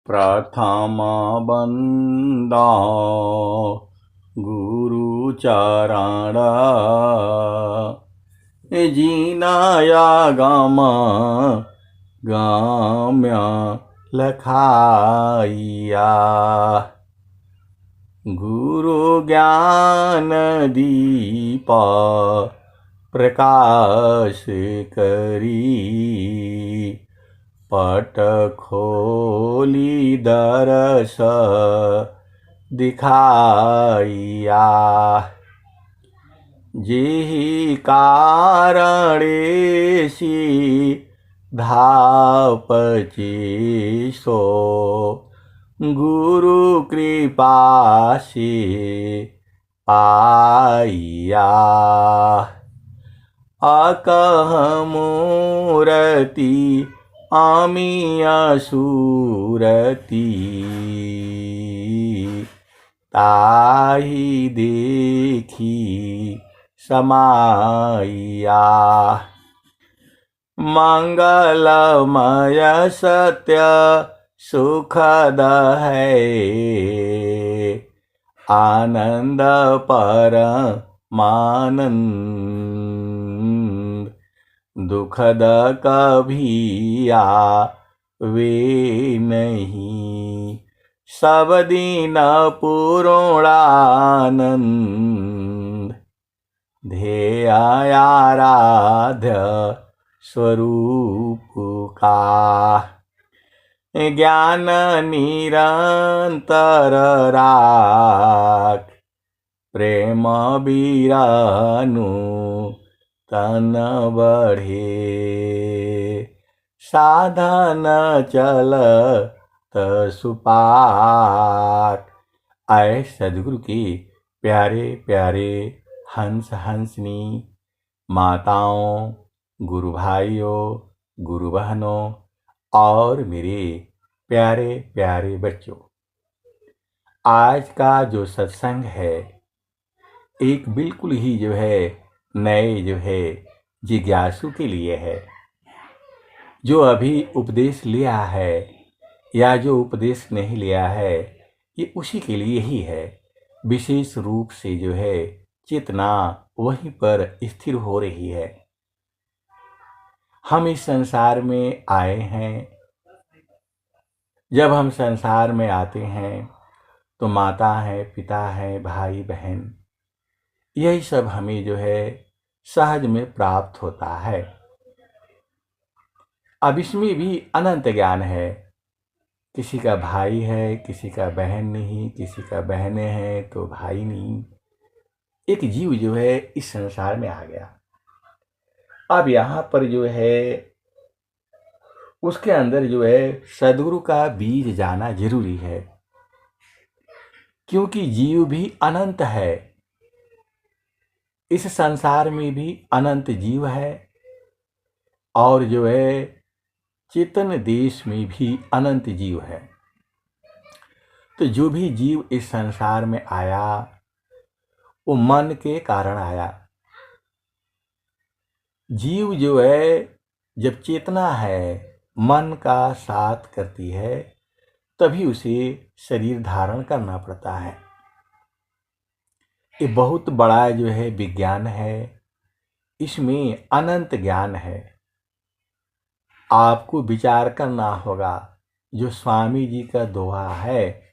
प्रथम बंदा गुरु चरण जीनाया गम गम्य लखाइया। गुरु ज्ञान दीप प्रकाश करी पट खोली दरस दिखाइया। जेहि कारणेसी धापची सो गुरु कृपा से पाइया। अकह मूरति आमिया सूरती ताहि देखी समाइया। मंगलमय सत्य सुखद है आनंद परमानंद। दुखद कभी आवे नहीं सब दिन पूर्णानंद। ध्येय आराध्य स्वरूप का ज्ञान निरंतर राख। प्रेम बीरानु तन बढ़े साधन चलत सुपाक। आए सदगुरु के प्यारे प्यारे हंस हंसनी माताओं, गुरु भाइयों, गुरु बहनों और मेरे प्यारे प्यारे बच्चों, आज का जो सत्संग है एक बिल्कुल ही जो है नए जो है जिज्ञासु के लिए है। जो अभी उपदेश लिया है या जो उपदेश नहीं लिया है ये उसी के लिए ही है। विशेष रूप से जो है चेतना वहीं पर स्थिर हो रही है। हम इस संसार में आए हैं। जब हम संसार में आते हैं तो माता है, पिता है, भाई बहन, यही सब हमें जो है सहज में प्राप्त होता है। अब इसमें भी अनंत ज्ञान है। किसी का भाई है, किसी का बहन नहीं, किसी का बहनें हैं तो भाई नहीं। एक जीव जो है इस संसार में आ गया। अब यहाँ पर जो है उसके अंदर जो है सद्गुरु का बीज जाना जरूरी है, क्योंकि जीव भी अनंत है। इस संसार में भी अनंत जीव है और जो है चेतन देश में भी अनंत जीव है। तो जो भी जीव इस संसार में आया वो मन के कारण आया। जीव जो है जब चेतना है मन का साथ करती है तभी उसे शरीर धारण करना पड़ता है। ये बहुत बड़ा जो है विज्ञान है, इसमें अनंत ज्ञान है। आपको विचार करना होगा। जो स्वामी जी का दोहा है,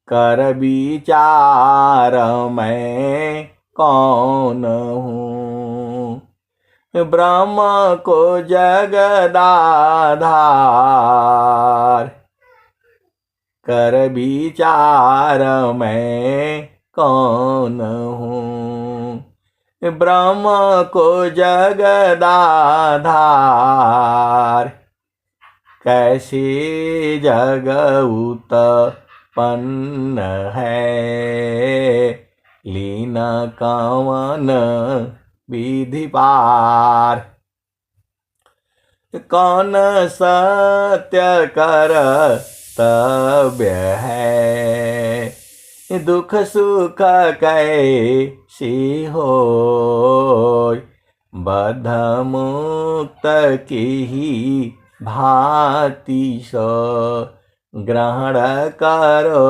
कर विचार मैं कौन हूँ, ब्रह्म को जगदाधार। कर विचार मैं कौन हूँ, ब्रह्म को जगदाधार। कैसे जग उत्पन्न है, लीन कवन विधि पार। कौन सत्य कर्तव्य है, दुख सुख कैसी हो, बद्ध मुक्त की ही भांति सो ग्रहण करो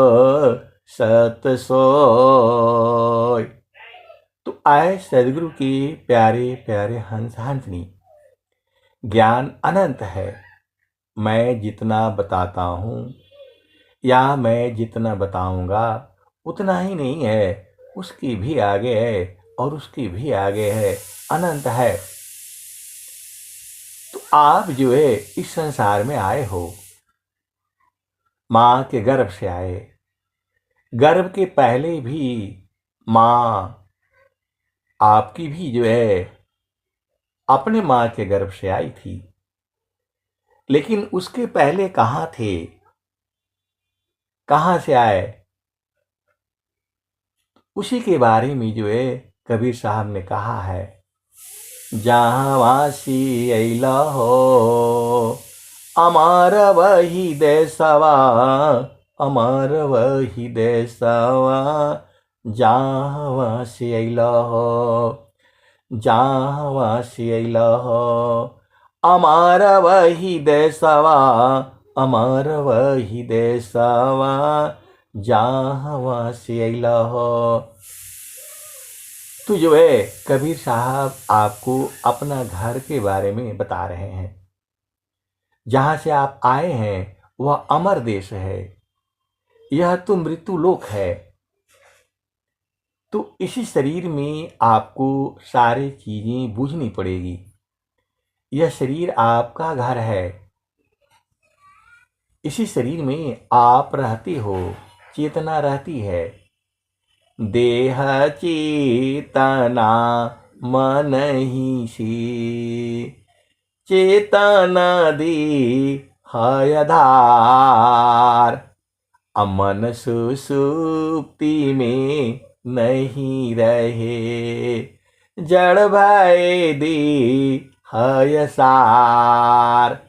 सत सोय। तो आए सदगुरु की प्यारे प्यारे हंस हंसनी, ज्ञान अनंत है। मैं जितना बताता हूँ या मैं जितना बताऊंगा उतना ही नहीं है, उसकी भी आगे है और उसकी भी आगे है, अनंत है। तो आप जो है इस संसार में आए हो, माँ के गर्भ से आए। गर्भ के पहले भी माँ आपकी भी जो है अपने माँ के गर्भ से आई थी, लेकिन उसके पहले कहाँ थे, कहाँ से आए, उसी के बारे में जो है कबीर साहब ने कहा है। जहाँ वासी अइला हो अमर वही देसवा, अमर वही देसवा। जहाँ वासी अइला हो, जहाँ वासी अइला हो अमर वही देसवा, अमर वही देसवा। जहाँ वासी अइला हो। तो जो है कबीर साहब आपको अपना घर के बारे में बता रहे हैं। जहां से आप आए हैं वह अमर देश है, यह तो मृत्यु लोक है। तो इसी शरीर में आपको सारी चीजें बूझनी पड़ेगी। यह शरीर आपका घर है, इसी शरीर में आप रहते हो, चेतना रहती है। देह चेतना मन ही सी, चेतना दी है आधार। अमन सुसुप्ति में नहीं रहे, जड़ भय दी है सार।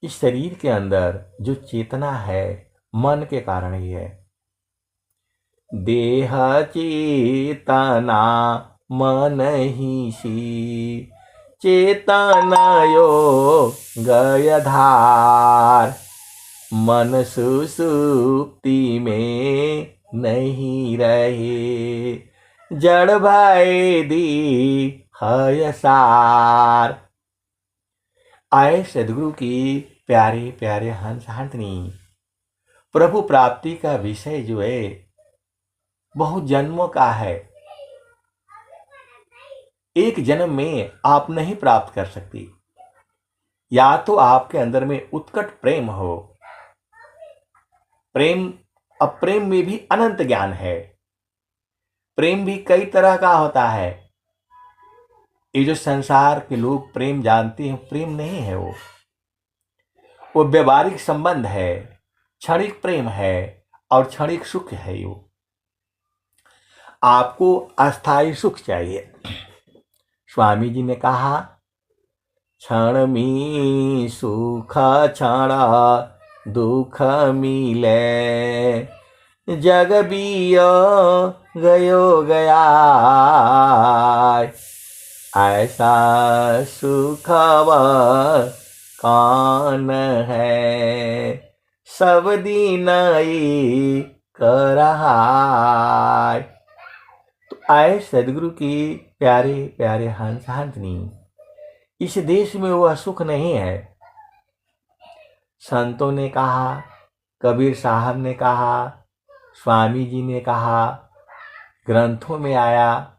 इस शरीर के अंदर जो चेतना है मन के कारण ही है। देह चेतना मन ही सी, चेतना यो गय धार। मन सुसुप्ति में नहीं रहे, जड़ भय दी है सार। आए सदगुरु की प्यारे प्यारे हंस हंसनी, प्रभु प्राप्ति का विषय जो है बहुत जन्मों का है। एक जन्म में आप नहीं प्राप्त कर सकती। या तो आपके अंदर में उत्कट प्रेम हो, प्रेम, अब प्रेम में भी अनंत ज्ञान है। प्रेम भी कई तरह का होता है। ये जो संसार के लोग प्रेम जानते हैं, प्रेम नहीं है वो व्यवहारिक संबंध है, क्षणिक प्रेम है और क्षणिक सुख है। वो आपको अस्थायी सुख चाहिए। स्वामी जी ने कहा, क्षण में सुख क्षण दुख मिले, जग बियो गयो गया। ऐसा सुखव कौन है, सब दिन ही कर रहा। तो आए सदगुरु की प्यारे प्यारे हंस हंसनी, इस देश में वह सुख नहीं है। संतों ने कहा, कबीर साहब ने कहा, स्वामी जी ने कहा, ग्रंथों में आया।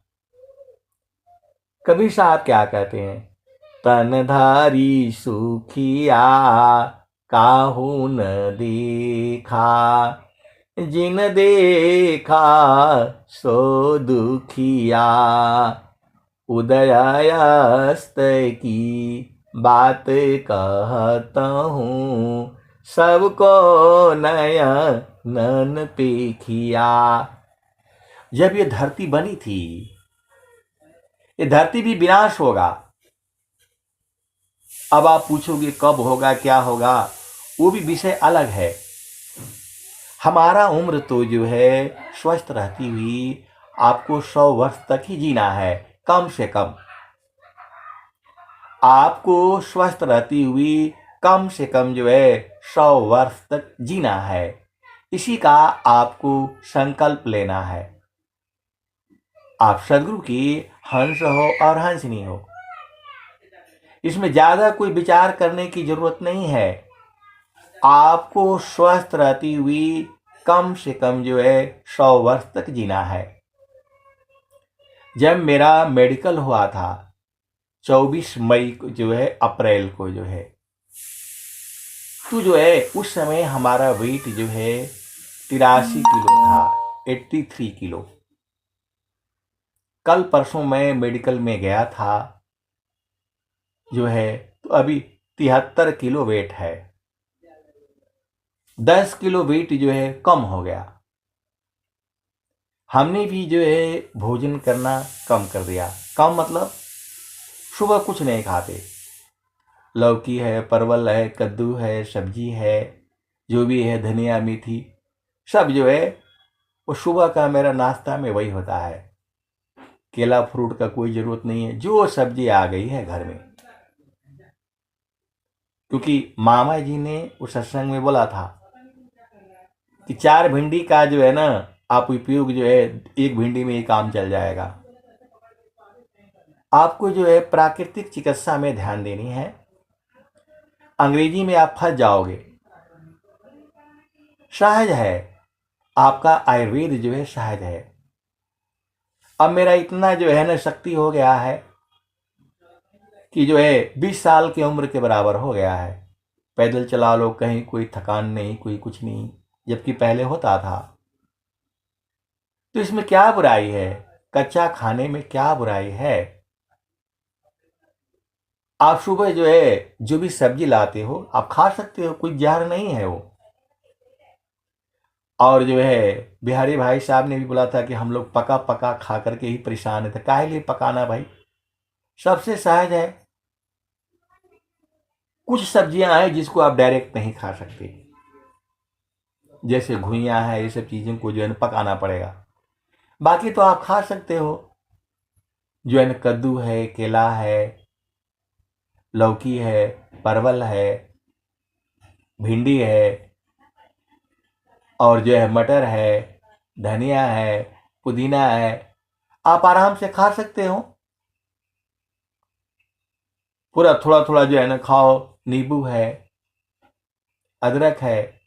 कबीर साहब क्या कहते हैं, तनधारी सुखिया काहू न देखा, जिन देखा सो दुखिया। उदयास्त की बात कहता हूँ, सबको नयन पेखिया। जब ये धरती बनी थी, ये धरती भी विनाश होगा। अब आप पूछोगे कब होगा, क्या होगा, वो भी विषय अलग है। हमारा उम्र तो जो है स्वस्थ रहती हुई आपको 100 वर्ष तक ही जीना है, कम से कम। आपको स्वस्थ रहती हुई कम से कम जो है 100 वर्ष तक जीना है। इसी का आपको संकल्प लेना है। आप सदगुरु की हंस हो और हंसनी हो, इसमें ज्यादा कोई विचार करने की जरूरत नहीं है। आपको स्वस्थ रहती हुई कम से कम जो है 100 वर्ष तक जीना है। जब मेरा मेडिकल हुआ था 24 मई को जो है, अप्रैल को जो है, तो जो है उस समय हमारा वेट जो है 83 किलो था, 83 किलो। कल परसों मैं मेडिकल में गया था जो है, तो अभी 73 किलो वेट है। 10 किलो वेट जो है कम हो गया। हमने भी जो है भोजन करना कम कर दिया। कम मतलब सुबह कुछ नहीं खाते। लौकी है, परवल है, कद्दू है, सब्जी है, जो भी है, धनिया मेथी, सब जो है वो सुबह का मेरा नाश्ता में वही होता है। केला फ्रूट का कोई जरूरत नहीं है, जो सब्जी आ गई है घर में। क्योंकि मामा जी ने उस सत्संग में बोला था कि 4 भिंडी का जो है ना आप उपयोग जो है 1 भिंडी में ही काम चल जाएगा। आपको जो है प्राकृतिक चिकित्सा में ध्यान देनी है। अंग्रेजी में आप फंस जाओगे। सहज है, आपका आयुर्वेद जो है सहज है। अब मेरा इतना जो है ना शक्ति हो गया है कि जो है 20 साल की उम्र के बराबर हो गया है। पैदल चला लो, कहीं कोई थकान नहीं, कोई कुछ नहीं, जबकि पहले होता था। तो इसमें क्या बुराई है? कच्चा खाने में क्या बुराई है? आप सुबह जो है जो भी सब्जी लाते हो आप खा सकते हो, कोई जहर नहीं है वो। और जो है बिहारी भाई साहब ने भी बोला था कि हम लोग पका पका खा करके ही परेशान थे। काहे लिए पकाना भाई? सबसे सहज है। कुछ सब्जियां हैं जिसको आप डायरेक्ट नहीं खा सकते, जैसे घुइयां है, ये सब चीजों को जो है पकाना पड़ेगा। बाकी तो आप खा सकते हो। जो है ना कद्दू है, केला है, लौकी है, परवल है, भिंडी है, और जो है मटर है, धनिया है, पुदीना है, आप आराम से खा सकते हो। पूरा थोड़ा थोड़ा जो है ना खाओ। नींबू है, अदरक है,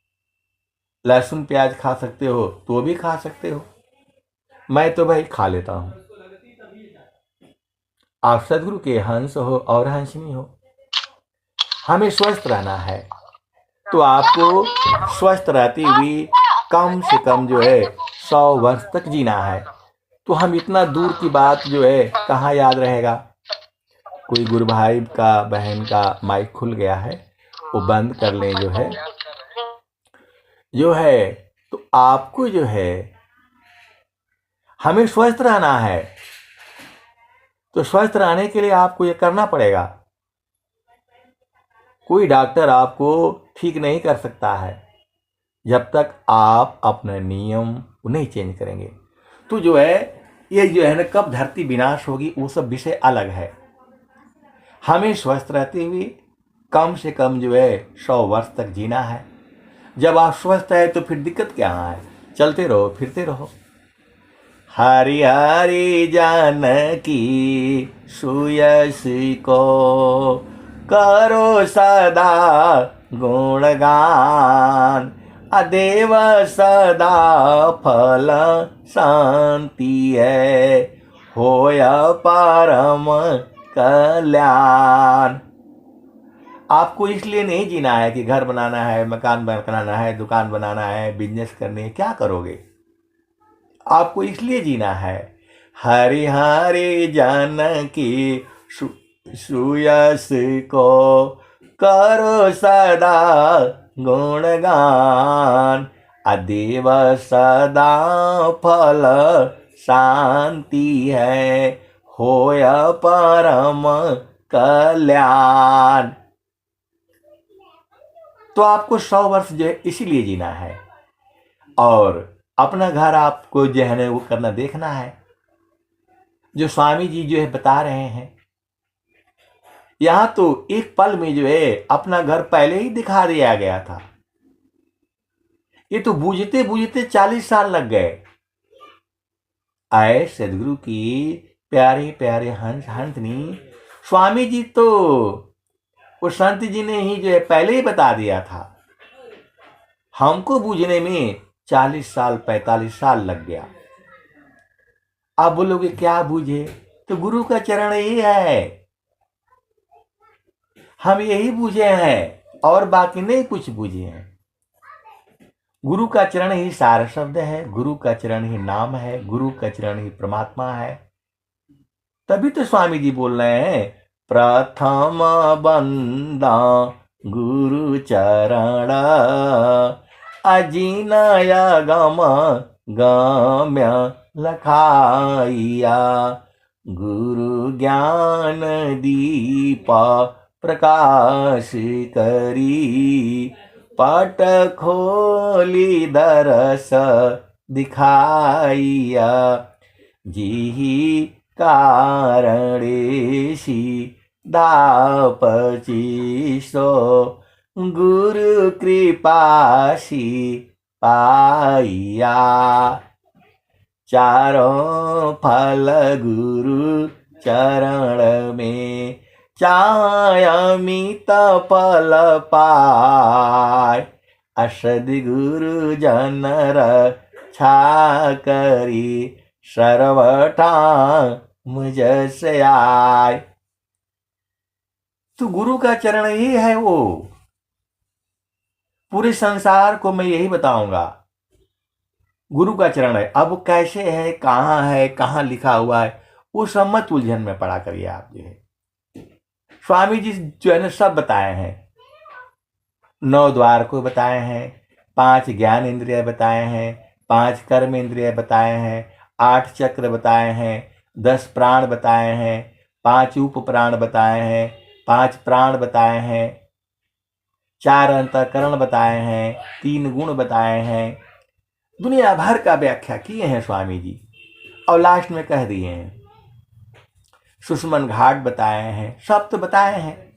लहसुन प्याज खा सकते हो तो भी खा सकते हो। मैं तो भाई खा लेता हूं। आप सदगुरु के हंस हो और हंसनी हो। हमें स्वस्थ रहना है, तो आपको स्वस्थ रहती हुई कम से कम जो है 100 वर्ष तक जीना है। तो हम इतना दूर की बात जो है कहाँ याद रहेगा। कोई गुरु भाई का बहन का माइक खुल गया है, वो बंद कर लें जो है। तो आपको जो है हमें स्वस्थ रहना है, तो स्वस्थ रहने के लिए आपको ये करना पड़ेगा। कोई डॉक्टर आपको ठीक नहीं कर सकता है जब तक आप अपना नियम नहीं चेंज करेंगे। तो जो है ये जो है ना कब धरती विनाश होगी वो सब विषय अलग है। हमें स्वस्थ रहते हुए कम से कम जो है 100 वर्ष तक जीना है। जब आप स्वस्थ है तो फिर दिक्कत क्या है? चलते रहो, फिरते रहो। हरि हरि जानकी सुयस को करो सदा गुणगान। अदेव सदा फल शांति है, होय परम कल्याण। आपको इसलिए नहीं जीना है कि घर बनाना है, मकान बनाना है, दुकान बनाना है, बिजनेस करनी है। क्या करोगे? आपको इसलिए जीना है हरि हरि जानकी सुयस को करो सदा गुणगान। अदेव सदा फल शांति है, होय परम कल्याण। तो आपको 100 वर्ष जो है इसीलिए जीना है, और अपना घर आपको जो है वो करना देखना है। जो स्वामी जी जो है बता रहे हैं यहां तो एक पल में जो है अपना घर पहले ही दिखा दिया गया था। ये तो बूझते बूझते 40 साल लग गए। आए सदगुरु की प्यारे प्यारे हंस हंसनी, स्वामी जी तो उस संत जी ने ही जो है पहले ही बता दिया था। हमको बूझने में 40 साल 45 साल लग गया। आप बोलोगे क्या बूझे? तो गुरु का चरण ही है, हम यही बूझे हैं और बाकी नहीं कुछ बूझे हैं। गुरु का चरण ही सार शब्द है, गुरु का चरण ही नाम है, गुरु का चरण ही परमात्मा है। तभी तो स्वामी जी बोल रहे हैं, प्रथम बंदा गुरु चरण अजिनय गम गम्य लखाइया, गुरु ज्ञान दीप प्रकाश करी, पट खोली दरस दिखाइया, जिहि कारणेशी दापचिसो, गुरु कृपासी पाइया, चारों फल गुरु चरण में, चाहे अमित फल पाय, असद्गुरु जन रक्षा करी, सर्वथा मुझ से आय। तो गुरु का चरण ही है वो। पूरे संसार को मैं यही बताऊंगा, गुरु का चरण है। अब कैसे है, कहाँ लिखा हुआ है, वो सब मत उलझन में पड़ा करिए आप जो है। स्वामी जी जो है ना सब बताए हैं। 9 द्वार को बताए हैं, 5 ज्ञान इंद्रिय बताए हैं, 5 कर्म इंद्रिय बताए हैं, 8 चक्र बताए हैं, 10 प्राण बताए हैं, 5 उप प्राण बताए हैं, 5 प्राण बताए हैं, 4 अंतःकरण बताए हैं, 3 गुण बताए हैं। दुनिया भर का व्याख्या किए हैं स्वामी जी और लास्ट में कह दिए हैं। सुषमन घाट बताए हैं, सब तो बताए हैं।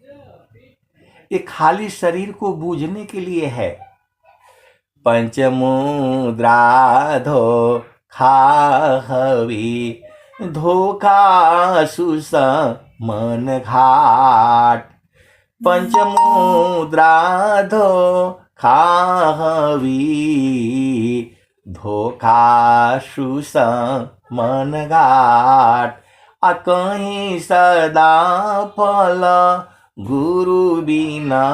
ये खाली शरीर को बूझने के लिए है। पंचमुद्रा खाहवी धोखा सुषमन घाट, पंचमुद्रा खाहवी धोखा सुषमन घाट, कहीं सदा फल गुरु बिना,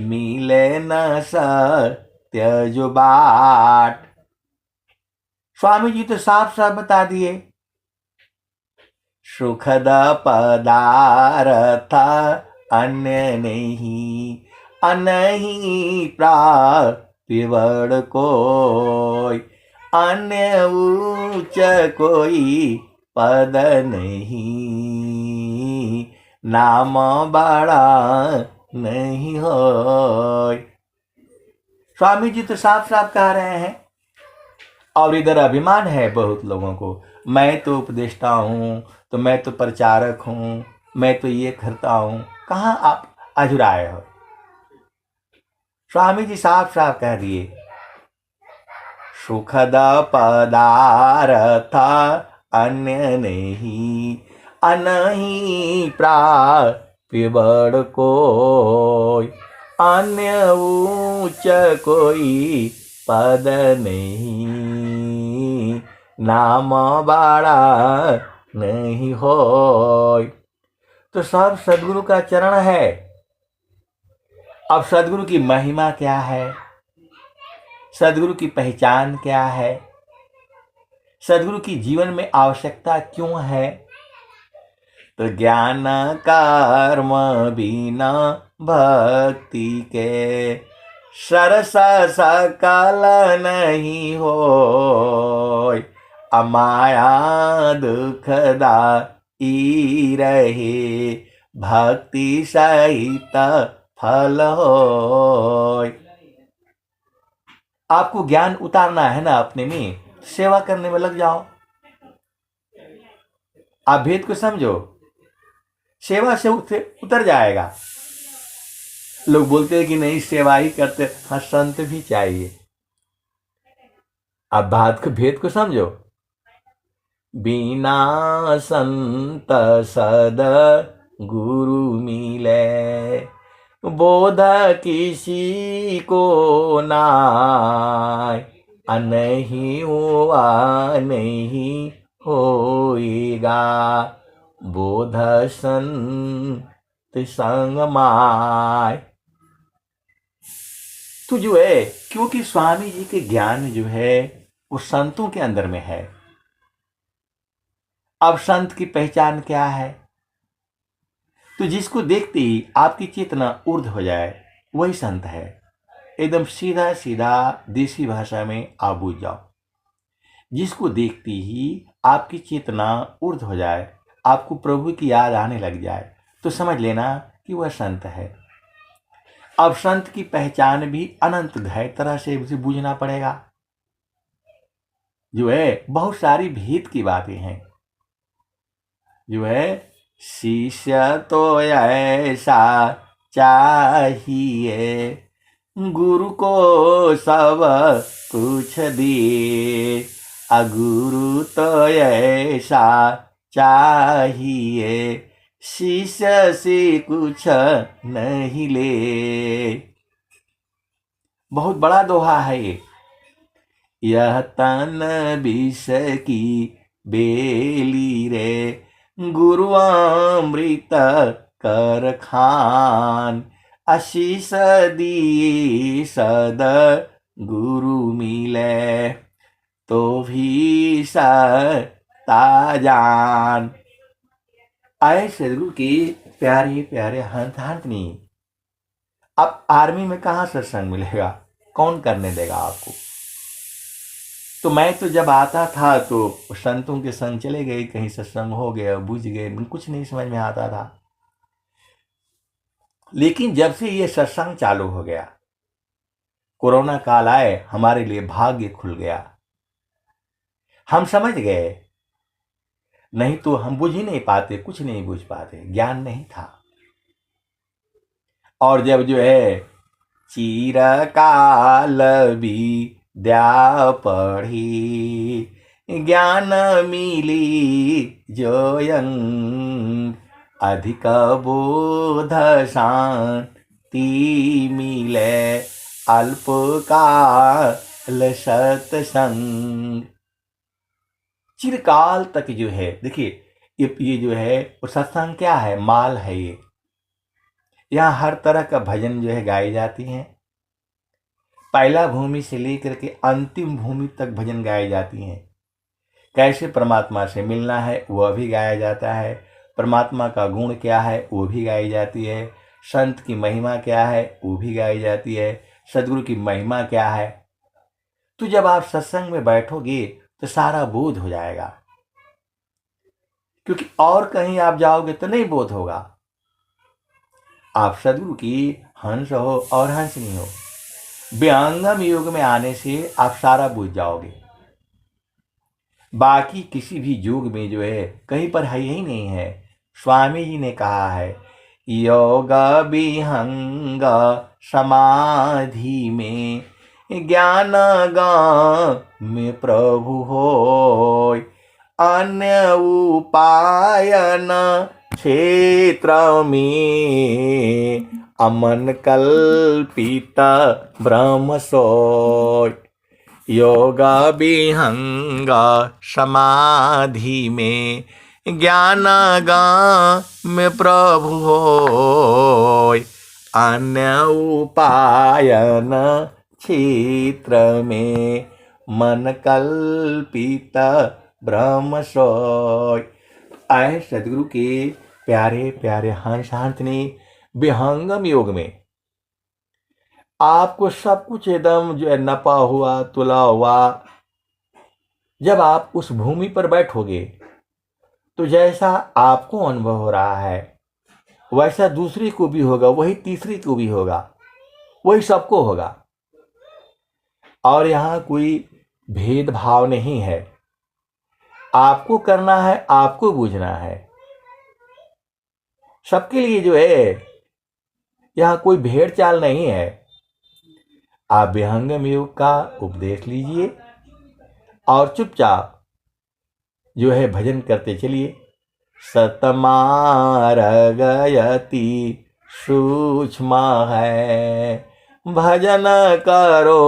मिले न सत्य जो बाट। स्वामी जी तो साफ साफ बता दिए, सुखद पदार्थ अन्य नहीं, अनही प्राप्ति कोई, अन्य उच्च कोई पद नहीं, नाम बड़ा नहीं हो। स्वामी जी तो साफ साफ कह रहे हैं। और इधर अभिमान है बहुत लोगों को, मैं तो उपदेष्टा हूं, तो मैं तो प्रचारक हूं, मैं तो ये करता हूं। कहां आप अजुराए हो? स्वामी जी साफ साफ कह दिए, सुखद पदार्थ अन्य नहीं, अनही प्राप्ति कोई, अन्य उच्च कोई पद नहीं, नाम बड़ा नहीं होय। तो सब सदगुरु का चरण है। अब सदगुरु की महिमा क्या है, सदगुरु की पहचान क्या है, सदगुरु की जीवन में आवश्यकता क्यों है? तो ज्ञान कर्म बिना भक्ति के सरस सकल नहीं होय, अमाया दुखदाई रहे भक्ति सहित फल होय। आपको ज्ञान उतारना है ना अपने में, सेवा करने में लग जाओ। आप भेद को समझो। सेवा से उतर जाएगा। लोग बोलते हैं कि नहीं सेवा ही करते, हाँ संत भी चाहिए। अब बात को भेद को समझो। बिना संत सद गुरु मिले, बोध किसी को नाय, नहीं हुआ नहीं होएगा, बोध संत संग माय। तो जो है, क्योंकि स्वामी जी के ज्ञान जो है वो संतों के अंदर में है। अब संत की पहचान क्या है? तो जिसको देखते ही आपकी चेतना ऊर्ध्व हो जाए वही संत है। एकदम सीधा सीधा देसी भाषा में आप बूझ जाओ। जिसको देखते ही आपकी चेतना ऊर्ध्व हो जाए, आपको प्रभु की याद आने लग जाए, तो समझ लेना कि वह संत है। अब संत की पहचान भी अनंत गहरी तरह से उसे बूझना पड़ेगा। जो है बहुत सारी भेद की बातें हैं। जो है शिष्य तो ऐसा चाहिए, गुरु को सब कुछ दिए, गुरु तो ऐसा चाहिए, शिष्य से कुछ नहीं ले। बहुत बड़ा दोहा है ये। यह तन विष की बेली रे, गुरु अमृत कर खान, आशीष दी सद गुरु मिले, तो भी सता जान। आए सदगुरु की प्यारे प्यारे हंत हंतनी। अब आर्मी में कहाँ सत्संग मिलेगा? कौन करने देगा आपको? तो मैं तो जब आता था तो संतों के संग चले गए, कहीं सत्संग हो गया, बुझ गए, कुछ नहीं समझ में आता था। लेकिन जब से ये सत्संग चालू हो गया, कोरोना काल आए, हमारे लिए भाग्य खुल गया। हम समझ गए, नहीं तो हम बुझ ही नहीं पाते, कुछ नहीं बुझ पाते, ज्ञान नहीं था। और जब जो है चिरकाल विद्या पढ़ी, ज्ञान मिली जोयं, अधिक बोध शांति मिले, अल्पकाल सत्संग। चिरकाल तक जो है, देखिए ये जो है वो सत्संग क्या है? माल है ये। यहाँ हर तरह का भजन जो है गाई जाती हैं। पहला भूमि से लेकर के अंतिम भूमि तक भजन गाए जाती हैं। कैसे परमात्मा से मिलना है वह भी गाया जाता है, परमात्मा का गुण क्या है वो भी गाई जाती है, संत की महिमा क्या है वो भी गाई जाती है, सदगुरु की महिमा क्या है। तो जब आप सत्संग में बैठोगे तो सारा बोध हो जाएगा, क्योंकि और कहीं आप जाओगे तो नहीं बोध होगा। आप सदगुरु की हंस हो और हंसनी हो, व्यंगम योग में आने से आप सारा बुझ जाओगे। बाकी किसी भी योग में जो है कहीं पर है ही नहीं है। स्वामी जी ने कहा है, योग विहंग समाधि में, ज्ञान में प्रभु होय, अन्य उपाय न क्षेत्र में, अमन कल्पित ब्रह्म सोय। योग विहंग समाधि में, ज्ञान में प्रभु होय, अन्य उपाय न क्षेत्र में, मन कल्पित ब्रह्म सोय। आए सदगुरु के प्यारे प्यारे हंस हंसनी, विहंगम योग में आपको सब कुछ एकदम जो है नपा हुआ तुला हुआ। जब आप उस भूमि पर बैठोगे तो जैसा आपको अनुभव हो रहा है वैसा दूसरी को भी होगा, वही तीसरी को भी होगा, वही सबको होगा। और यहाँ कोई भेदभाव नहीं है। आपको करना है, आपको बूझना है। सबके लिए जो है यहाँ कोई भेड़ चाल नहीं है। आप विहंगम योग का उपदेश लीजिए और चुपचाप जो है भजन करते चलिए। सतमारगयति सूक्ष्म है, भजन करो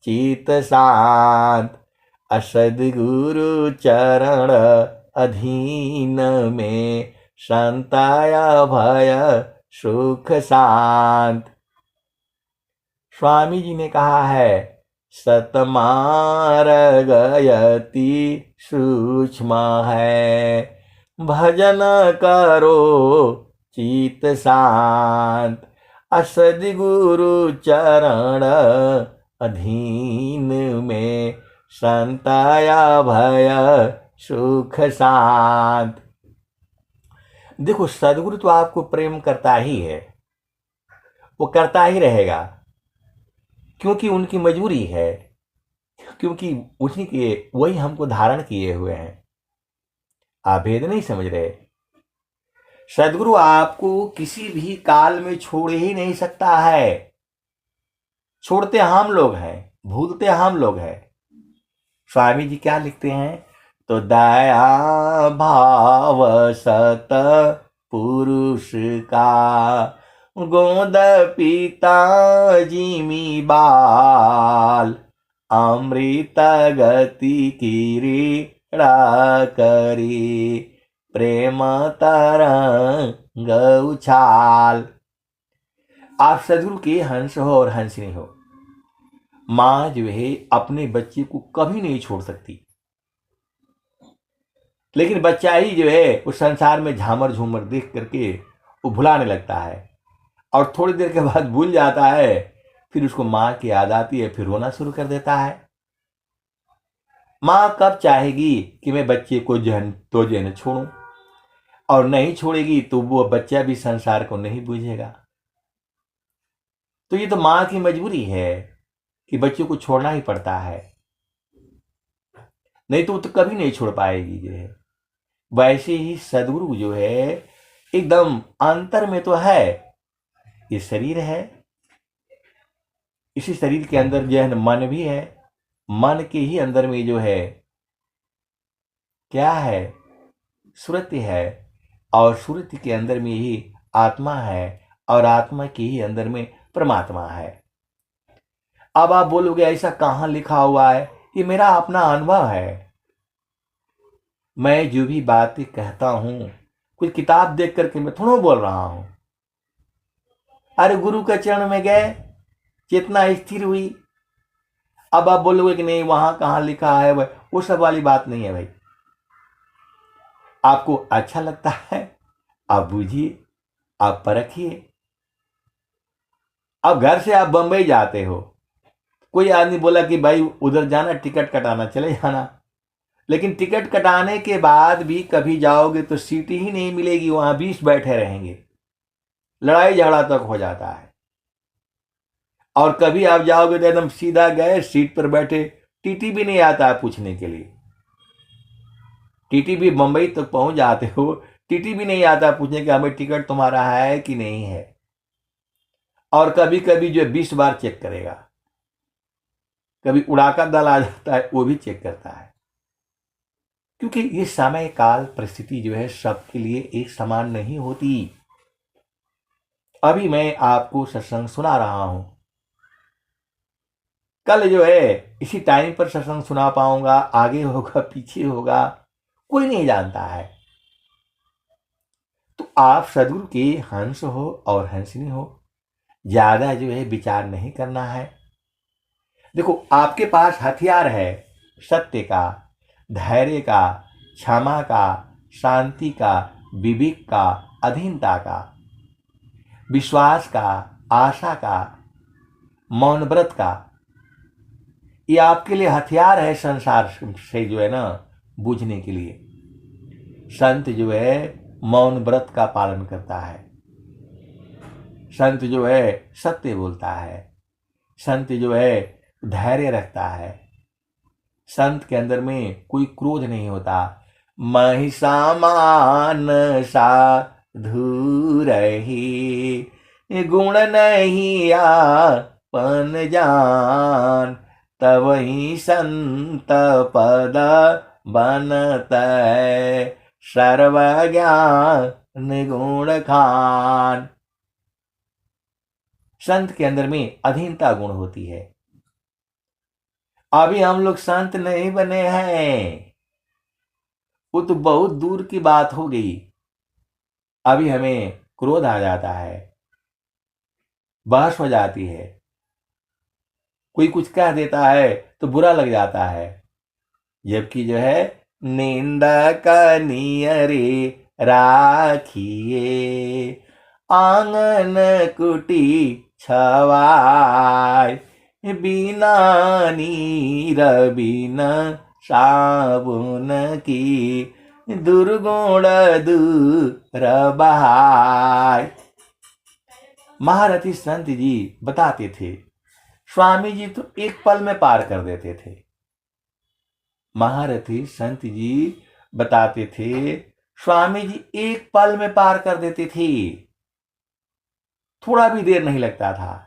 चित शांत, असदगुरु चरण अधीन में, संताय भय सुख शांत। स्वामी जी ने कहा है सतमारगयति सूक्ष्म है, भजन करो चित शांत, असदगुरु चरण अधीन में, संताया भय सुख शांत। देखो सदगुरु तो आपको प्रेम करता ही है, वो करता ही रहेगा, क्योंकि उनकी मजबूरी है, क्योंकि उसी के वही हमको धारण किए हुए हैं। आप भेद नहीं समझ रहे। सदगुरु आपको किसी भी काल में छोड़ ही नहीं सकता है। छोड़ते हम लोग हैं, भूलते हम लोग हैं। स्वामी जी क्या लिखते हैं? तो दया भाव सत पुरुष का, गोद पिता जिमी बाल, अमृत गति क्रीड़ा करी, प्रेम तरंग उछाल। आप सदगुरु के हंस हो और हंसनी हो। माँ जो है अपने बच्चे को कभी नहीं छोड़ सकती, लेकिन बच्चा ही जो है उस संसार में झामर झूमर देख करके वो भुलाने लगता है और थोड़ी देर के बाद भूल जाता है। फिर उसको माँ की याद आती है, फिर रोना शुरू कर देता है। माँ कब चाहेगी कि मैं बच्चे को जहन छोड़ूं, और नहीं छोड़ेगी तो वो बच्चा भी संसार को नहीं बूझेगा। तो ये तो माँ की मजबूरी है कि बच्चों को छोड़ना ही पड़ता है, नहीं तो वो तो कभी नहीं छोड़ पाएगी जो है। वैसे ही सदगुरु जो है एकदम अंतर में तो है, ये शरीर है, इसी शरीर के अंदर जो है मन भी है, मन के ही अंदर में जो है क्या है? सुरति है, और सुरति के अंदर में ही आत्मा है, और आत्मा के ही अंदर में परमात्मा है। अब आप बोलोगे ऐसा कहाँ लिखा हुआ है? ये मेरा अपना अनुभव है। मैं जो भी बातें कहता हूं कोई किताब देख करके मैं थोड़ा बोल रहा हूं। अरे गुरु के चरण में गए, चेतना स्थिर हुई। अब आप बोलोगे कि नहीं वहां कहाँ लिखा है, वो सब वाली बात नहीं है भाई। आपको अच्छा लगता है आप बूझिए, आप परखिए। अब घर से आप बंबई जाते हो, कोई आदमी बोला कि भाई उधर जाना, टिकट कटाना, चले जाना। लेकिन टिकट कटाने के बाद भी कभी जाओगे तो सीट ही नहीं मिलेगी, वहां 20 बैठे रहेंगे, लड़ाई झगड़ा तक हो जाता है। और कभी आप जाओगे तो एकदम सीधा गए, सीट पर बैठे, टीटी भी नहीं आता है पूछने के लिए। टीटी भी मुंबई तक पहुंच जाते हो, टीटी भी नहीं आता पूछने के हमें टिकट तुम्हारा है कि नहीं है। और कभी कभी जो 20 बार चेक करेगा। कभी उड़ाका दल आ जाता है, वो भी चेक करता है। क्योंकि ये समय काल परिस्थिति जो है सबके लिए एक समान नहीं होती। अभी मैं आपको सत्संग सुना रहा हूं, कल जो है इसी टाइम पर सत्संग सुना पाऊंगा, आगे होगा पीछे होगा, कोई नहीं जानता है। तो आप सदगुरु के हंस हो और हंसनी हो, ज्यादा जो है विचार नहीं करना है। देखो आपके पास हथियार है सत्य का, धैर्य का, क्षमा का, शांति का, विवेक का, अधीनता का, विश्वास का, आशा का, मौन व्रत का। ये आपके लिए हथियार है संसार से जो है ना बूझने के लिए। संत जो है मौन व्रत का पालन करता है, संत जो है सत्य बोलता है, संत जो है धैर्य रखता है, संत के अंदर में कोई क्रोध नहीं होता। महिषामान सा धूरही। गुण नहीं आपन जान, तवही संत पद बनत है। सर्वज्ञान गुण खान। संत के अंदर में अधीनता गुण होती है। अभी हम लोग संत नहीं बने हैं, वो तो बहुत दूर की बात हो गई। अभी हमें क्रोध आ जाता है, बहस हो जाती है, कोई कुछ कह देता है तो बुरा लग जाता है। जबकि जो है निंदक नियरे राखिए, आंगन कुटी छवाय। बिना नीर बिना साबुन की, दुर्गुण दूर बहाय। महारथी संत जी बताते थे, स्वामी जी तो एक पल में पार कर देते थे। महारथी संत जी बताते थे, स्वामी जी एक पल में पार कर देते थे, थोड़ा भी देर नहीं लगता था।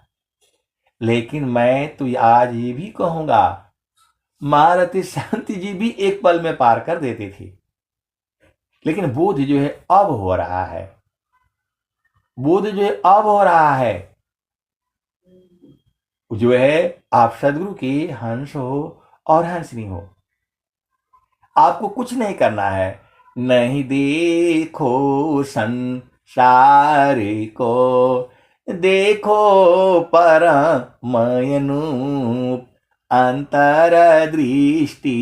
लेकिन मैं तो आज ये भी कहूंगा, महारथी संत जी भी एक पल में पार कर देते थे। लेकिन बोध जो है अब हो रहा है, बोध जो है अब हो रहा है। जो है आप सदगुरु के हंस हो और हंसनी हो, आपको कुछ नहीं करना है। नहीं देखो संसार को, देखो परमयनूप। अंतर दृष्टि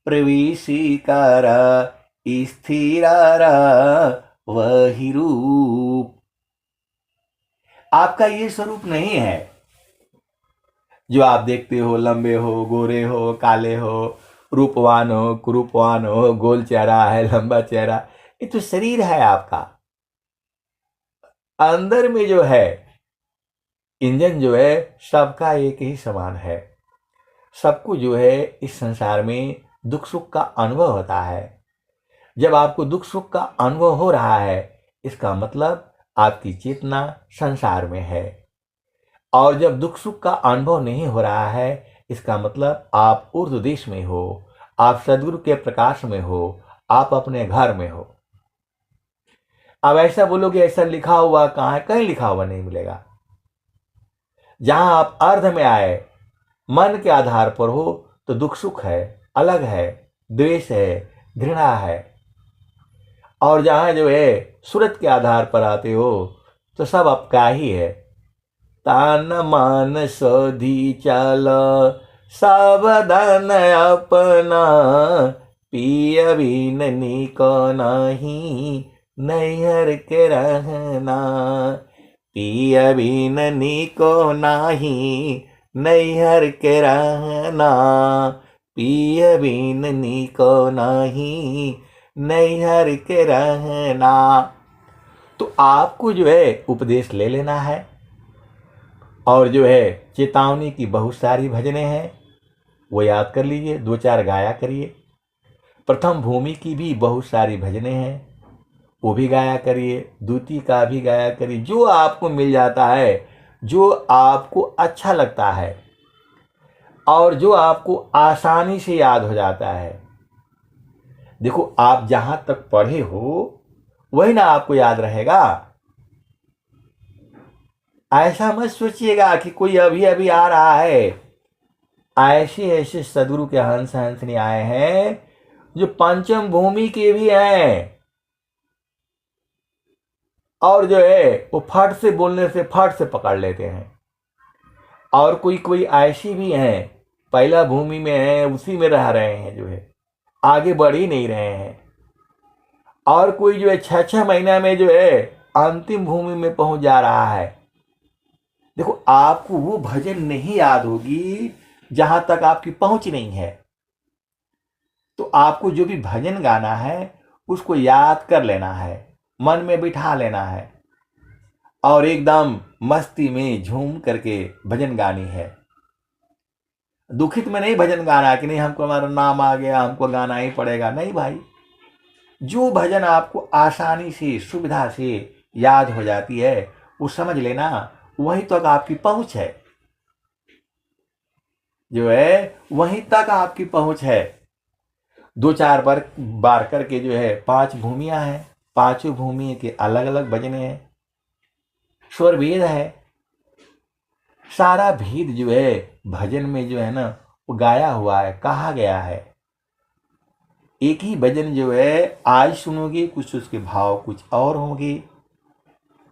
प्रवेशी कर, स्थिर वही रूप। आपका ये स्वरूप नहीं है जो आप देखते हो, लंबे हो, गोरे हो, काले हो, रूपवान हो, कुरूपवान हो, गोल चेहरा है, लंबा चेहरा। ये तो शरीर है आपका। अंदर में जो है इंजन जो है सबका एक ही समान है। सबको जो है इस संसार में दुख सुख का अनुभव होता है। जब आपको दुख सुख का अनुभव हो रहा है, इसका मतलब आपकी चेतना संसार में है। और जब दुख सुख का अनुभव नहीं हो रहा है, इसका मतलब आप ऊर्ध्व देश में हो, आप सदगुरु के प्रकाश में हो, आप अपने घर में हो। अब ऐसा बोलोगे ऐसा लिखा हुआ कहाँ है? कहीं लिखा हुआ नहीं मिलेगा। जहां आप अर्ध में आए, मन के आधार पर हो, तो दुख सुख है, अलग है, द्वेष है, घृणा है। और जहां जो है सूरत के आधार पर आते हो, तो सब आपका ही है। तान मान सोधी चल, सावधान अपना। पिय बिन निको नहीं, नैहर के रहना। पिय बिन निको नहीं, नैहर के रहना। पिय बिन निको नहीं, नैहर के रहना। तो आपको जो है उपदेश ले लेना है। और जो है चेतावनी की बहुत सारी भजनें हैं, वो याद कर लीजिए, 2-4 गाया करिए। प्रथम भूमि की भी बहुत सारी भजनें हैं, वो भी गाया करिए। द्वितीय का भी गाया करिए। जो आपको मिल जाता है, जो आपको अच्छा लगता है और जो आपको आसानी से याद हो जाता है। देखो, आप जहां तक पढ़े हो वही ना आपको याद रहेगा। ऐसा मत सोचिएगा कि कोई अभी अभी आ रहा है। ऐसे ऐसे सदगुरु के हंस हंसनी आए हैं जो पंचम भूमि के भी हैं। और जो है वो फट से बोलने से फट से पकड़ लेते हैं। और कोई कोई ऐसी भी हैं, पहला भूमि में है, उसी में रह रहे हैं, जो है आगे बढ़ ही नहीं रहे हैं। और कोई जो है 6-6 महीना में जो है अंतिम भूमि में पहुंच जा रहा है। देखो, आपको वो भजन नहीं याद होगी जहां तक आपकी पहुंच नहीं है। तो आपको जो भी भजन गाना है उसको याद कर लेना है, मन में बिठा लेना है और एकदम मस्ती में झूम करके भजन गानी है। दुखित में नहीं भजन गाना कि नहीं हमको हमारा नाम आ गया, हमको गाना ही पड़ेगा। नहीं भाई, जो भजन आपको आसानी से सुविधा से याद हो जाती है वो समझ लेना वहीं तक आपकी पहुंच है, जो है वहीं तक आपकी पहुंच है। 2-4 बार करके जो है 5 भूमियां हैं, पांचों भूमि के अलग अलग भजने हैं, स्वर भेद है, सारा भेद जो है भजन में जो है ना वो गाया हुआ है, कहा गया है। एक ही भजन जो है आज सुनोगे कुछ उसके भाव कुछ और होंगे।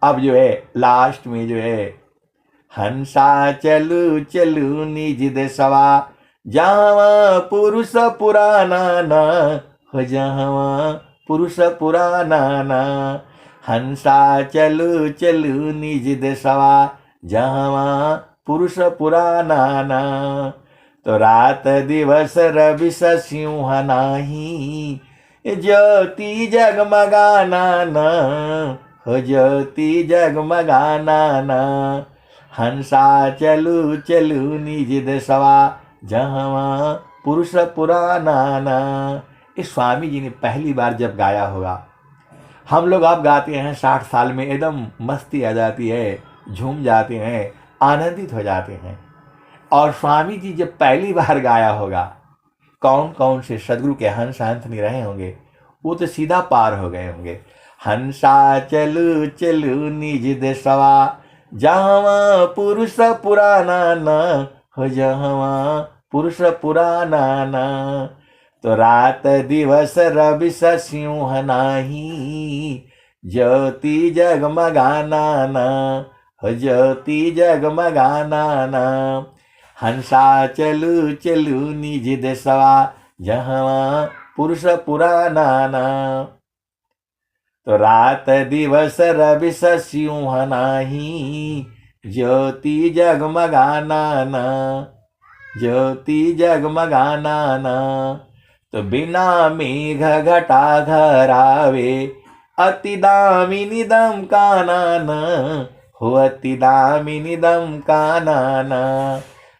अब जो है लास्ट में जो है हंसा चलू चलू निज देशवा जहाँ पुरुष पुराना ना हो, जहाँ पुरुष पुराना ना। हंसा चलू चलू निज देशवा जहाँ पुरुष पुराना ना। तो रात दिवस रवि सिंह नाही ज्योति जगमगाना ना हो, ज्योति जगमगाना ना। हंसा चलू चलू निज देशवा जहाँ पुरुष पुराना ना। इस स्वामी जी ने पहली बार जब गाया होगा, हम लोग अब गाते हैं 60 साल में एकदम मस्ती आ जाती है, झूम जाते हैं, आनंदित हो जाते हैं। और स्वामी जी जब पहली बार गाया होगा, कौन कौन से सदगुरु के हंस हंस नहीं रहे होंगे, वो तो सीधा पार हो गए होंगे। हंसा चलू चलू निज देशवा जहाँ पुरुष पुराना ना हो, जहाँ पुरुष पुराना ना। तो रात दिवस रवि सिंह नाही ज्योति जगमगाना ना हो, ज्योति जगमगाना ना। हंसा चलू चलू निज देशवा जहाँ पुरुष पुराना ना। तो रात दिवस रवि सिंह नाही ज्योति जगमगाना ना, ज्योति जगमगाना ना। तो बिना मेघ घटा घरावे अति दामिनी दम काना ना हो, अति दामिनी दम काना ना।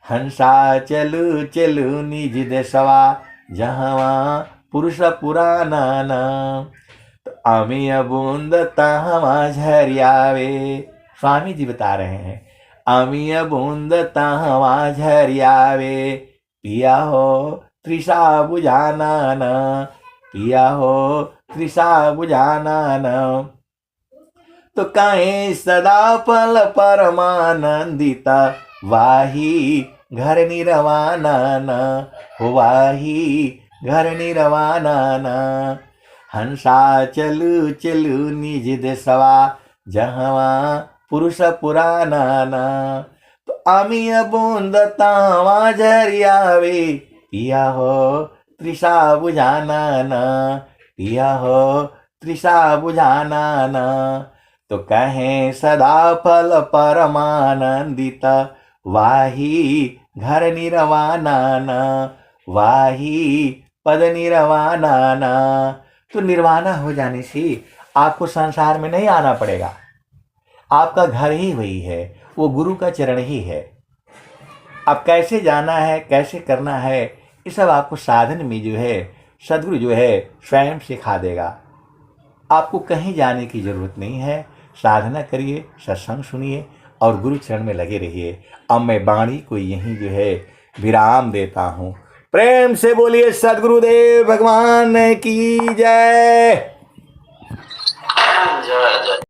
हंसा चलू चलू निज देशवा जहाँ पुरुष पुराना ना। तो अमिय बूंद तहाँ झरियावे, स्वामी जी बता रहे हैं, अमिय बूंद तहाँ झरियावे पिया हो तृषा बुझाना ना, पिया हो तृषा बुझाना ना। तो काहे सदा पल परमानंदिता वाही घर निरवाना ना हो, वाही घर निरवाना ना। हंसा चलू चलू निज देशवा जहाँ पुरुष पुराना ना। तो अमिय बूंद तावा झरियावे पिया हो तृषा बुझाना ना, पिया हो तृषा बुझाना ना। तो कहें सदा फल परमानंदित वाही घर निरवाना ना, वाही पद निरवाना ना। तो निर्वाणा हो जाने से आपको संसार में नहीं आना पड़ेगा, आपका घर ही वही है, वो गुरु का चरण ही है। अब कैसे जाना है कैसे करना है ये सब आपको साधन में जो है सदगुरु जो है स्वयं सिखा देगा। आपको कहीं जाने की जरूरत नहीं है, साधना करिए, सत्संग सुनिए और गुरु चरण में लगे रहिए। अब मैं वाणी को यहीं जो है विराम देता हूँ। प्रेम से बोलिए सदगुरुदेव भगवान की जय।